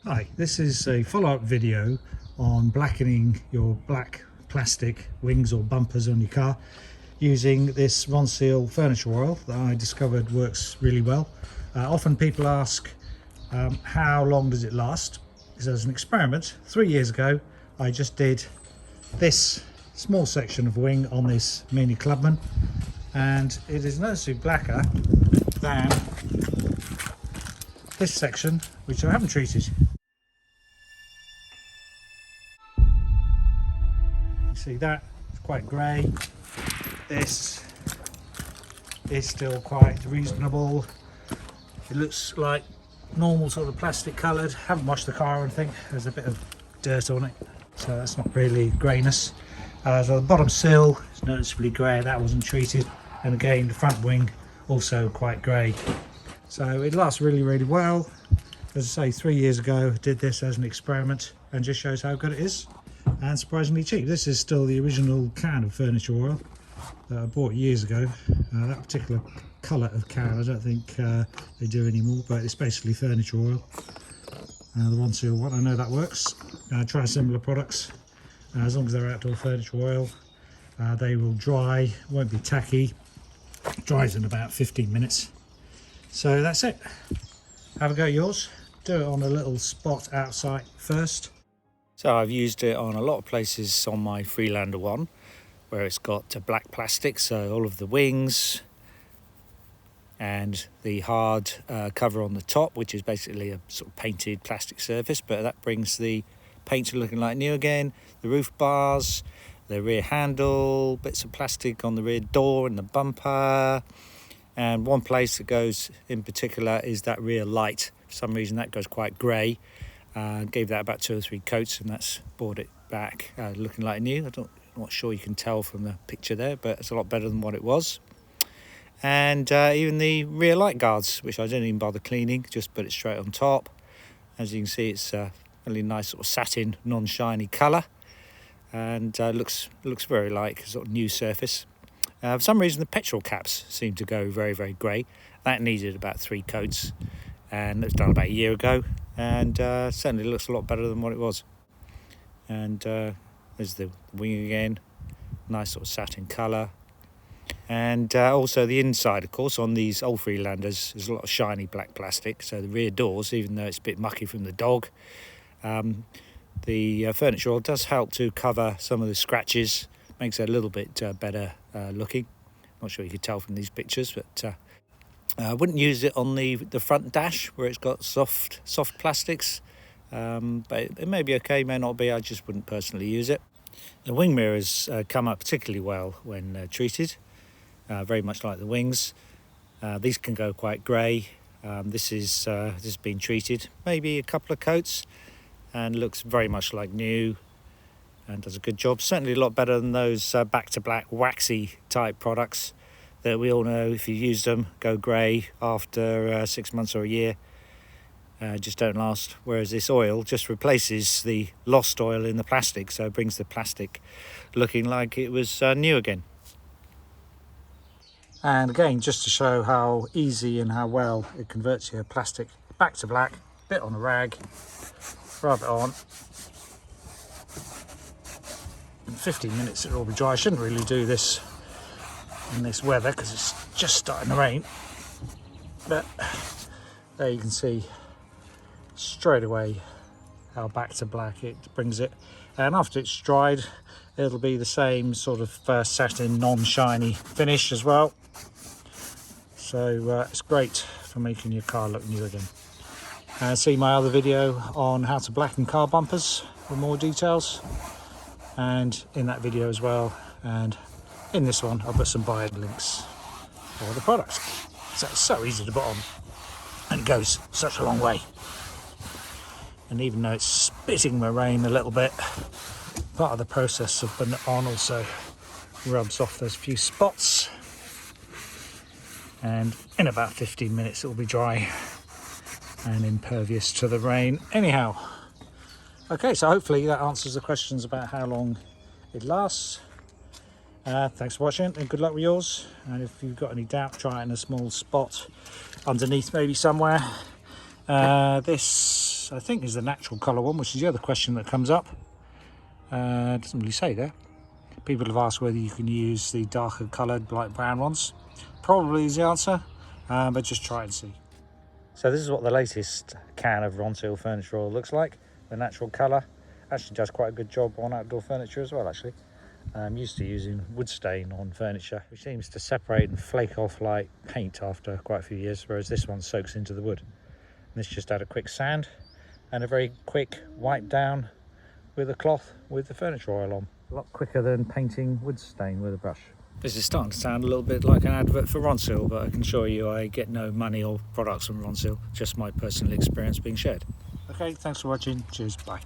Hi, this is a follow-up video on blackening your black plastic wings or bumpers on your car using this Ronseal furniture oil that I discovered works really well. Often people ask how long does it last? Because as an experiment 3 years ago I just did this small section of wing on this Mini Clubman, and it is noticeably blacker than this section, which I haven't treated. You see that? It's quite grey. This is still quite reasonable. It looks like normal sort of plastic coloured. Haven't washed the car or anything. There's a bit of dirt on it, so that's not really greyness. So the bottom sill is noticeably grey. That wasn't treated. And again, the front wing also quite grey. So it lasts really well. As I say, 3 years ago I did this as an experiment, and just shows how good it is, and surprisingly cheap. This is still the original can of furniture oil that I bought years ago. That particular colour of can I don't think they do anymore, but it's basically furniture oil. The Ronseal one, I know that works. Try similar products. As long as they're outdoor furniture oil, they will dry, won't be tacky. Dries in about 15 minutes. So that's it. Have a go at yours. Do it on a little spot outside first. So I've used it on a lot of places on my Freelander one, where it's got black plastic, so all of the wings and the hard cover on the top, which is basically a sort of painted plastic surface, but that brings the paint to looking like new again. The roof bars, the rear handle, bits of plastic on the rear door and the bumper. And one place that goes in particular is that rear light. For some reason that goes quite grey. Gave that about 2 or 3 coats, and that's brought it back looking like new. I'm not sure you can tell from the picture there, but it's a lot better than what it was. And even the rear light guards, which I didn't even bother cleaning, just put it straight on top. As you can see, it's a really nice sort of satin, non-shiny colour, and looks very like a sort of new surface. For some reason the petrol caps seem to go very grey. That needed about 3 coats, and it was done about a year ago, and certainly looks a lot better than what it was. And there's the wing again, nice sort of satin colour. And also the inside, of course, on these old Freelanders, there's a lot of shiny black plastic, so the rear doors, even though it's a bit mucky from the dog, the furniture oil does help to cover some of the scratches, makes it a little bit better looking. Not sure you could tell from these pictures, but I wouldn't use it on the front dash where it's got soft plastics, but it may be okay, may not be. I just wouldn't personally use it. The wing mirrors come up particularly well when treated, very much like the wings. These can go quite grey. This has been treated, maybe a couple of coats, and looks very much like new, and does a good job. Certainly a lot better than those back to black waxy type products that we all know, if you use them, go grey after 6 months or a year. Just don't last. Whereas this oil just replaces the lost oil in the plastic, so it brings the plastic looking like it was new again. And again, just to show how easy and how well it converts your plastic back to black, bit on a rag, rub it on. In 15 minutes it'll all be dry. I shouldn't really do this in this weather because it's just starting to rain, but there you can see straight away how back to black it brings it. And after it's dried, it'll be the same sort of satin, non-shiny finish as well. So it's great for making your car look new again. See my other video on how to blacken car bumpers for more details, and in that video as well, and in this one I'll put some buy links for the products. So it's so easy to put on, and it goes such a long way. And even though it's spitting the rain a little bit, part of the process of putting it on also rubs off those few spots, and in about 15 minutes it will be dry and impervious to the rain anyhow. Okay, so hopefully that answers the questions about how long it lasts. Thanks for watching, and good luck with yours. And if you've got any doubt, try it in a small spot underneath maybe somewhere, This, I think, is the natural colour one, which is the other question that comes up. It doesn't really say there. People have asked whether you can use the darker coloured light brown ones. Probably is the answer, but just try and see. So this is what the latest can of Ronseal furniture oil looks like. The natural colour actually does quite a good job on outdoor furniture as well, actually. I'm used to using wood stain on furniture, which seems to separate and flake off like paint after quite a few years, whereas this one soaks into the wood. And this just had a quick sand and a very quick wipe down with a cloth with the furniture oil on. A lot quicker than painting wood stain with a brush. This is starting to sound a little bit like an advert for Ronseal, but I can assure you I get no money or products from Ronseal, just my personal experience being shared. Okay, thanks for watching. Cheers, bye.